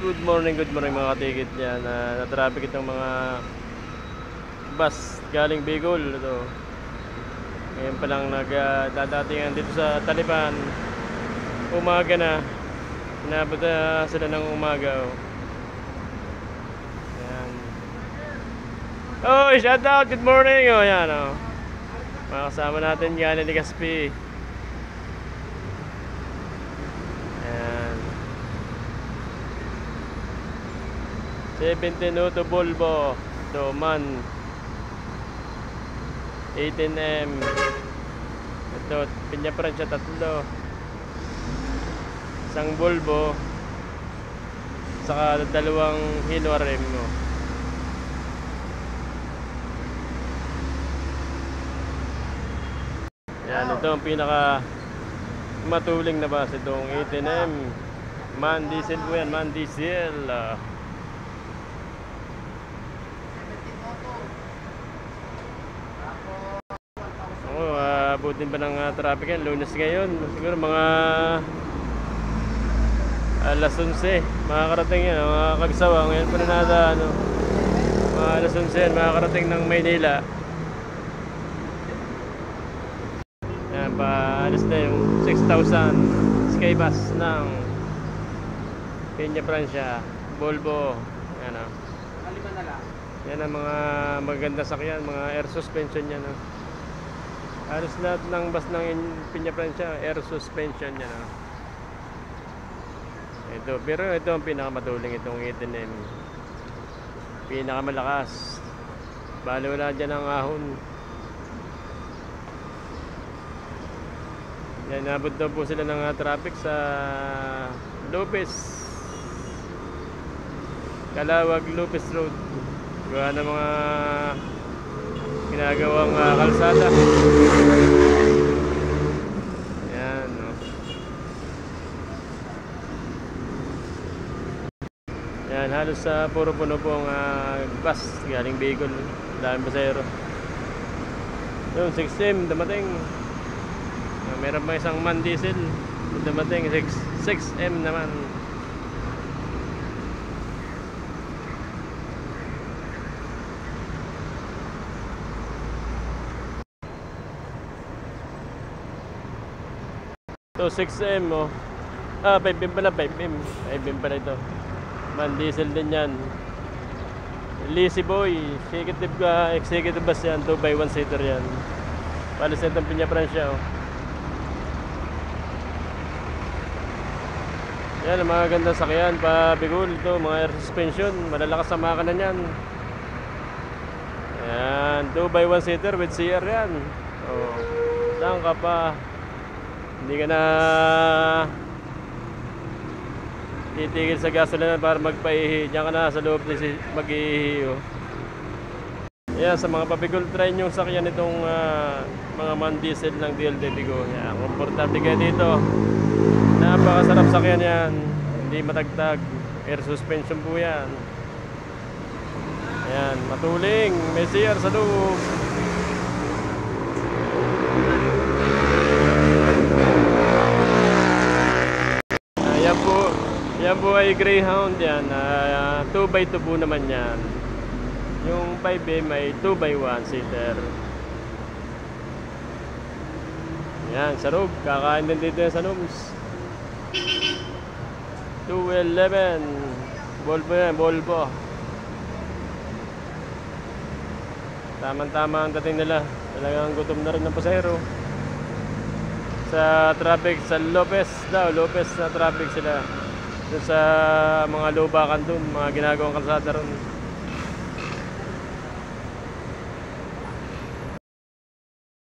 Good morning mga katikit dyan. Na-traffic itong mga bus galing Bicol. Ito. Ngayon pa lang nagdadatingan dito sa Talipan. Umaga na. Inabot na sila ng umaga. Ayan. Oh, shout out! Good morning! Oh, yan oh. Mga kasama natin galing ni Gaspi. 17 Auto Volvo Doman 18M. Ito, Piña-Francia 3. Isang Volvo saka 2 Hino rim mo. Yan, ito ang pinaka matuling na bus, itong 18M man diesel po yan, man diesel. Abutin pa ng traffic yan, Lunes ngayon. Siguro mga alas 11 makakarating yan, mga kagsawa. Ngayon pa na nada, mga alas 11 yan, makakarating ng Maynila. Yan, paalis na yung 6,000 Skybus ng Piña-Francia Volvo. Yan o. Yan ang mga maganda sakyan, mga air suspension yan o. Halos lahat ng bus ng Piña-Francia air suspension yan o. Ito, pero ito ang pinakamatuling, itong 18M. Pinakamalakas. Bali wala dyan ang ahon. Yan, nabot daw po sila ng traffic sa Lopez, Calawag Lopez Road. Gawa ng mga ginagawang kalsada. Yan no. Yan, halos sa puro puno po ang bus galing Bicol. Daming pasahero. Yung 6M dumating. Meron pa isang man diesel dumating, 6M naman. So 6M oh. 5M pala, 5M. 5M pala ito. Man diesel din yan. Lazy Boy, executive bus yan, 2x1 seater yan. Palis na itong Piña-Francia oh. Yan ang mga gandang sakyan pa Bicol. Ito, mga air suspension, malalakas ang makina niyan. Yan, 2x1 seater with CR yan. Oh, saan ka pa? Hindi ka na titigil sa gasolina para magpaihi. Diyan ka na sa loob mag-iihi oh. Yan, sa mga pa-Bicol, try nyo sakyan itong mga man diesel ng DLT Bicol. Yan, komportable kayo dito. Napakasarap sakyan yan, hindi matagtag, air suspension po yan. Ayan, matuling, may CR sa loob. Yan po ay Greyhound yan, 2x2 po naman yan. Yung 5M ay 2x1 seater. Yan, sarog, kakain din dito yan sa Noms. 211 Volvo yan, Volvo. Tama-tama ang dating nila. Talagang gutom na rin ng pasahero. Sa traffic sa Lopez daw, Lopez na traffic sila. Doon sa mga lubakan doon, mga ginagawang kalsada ron.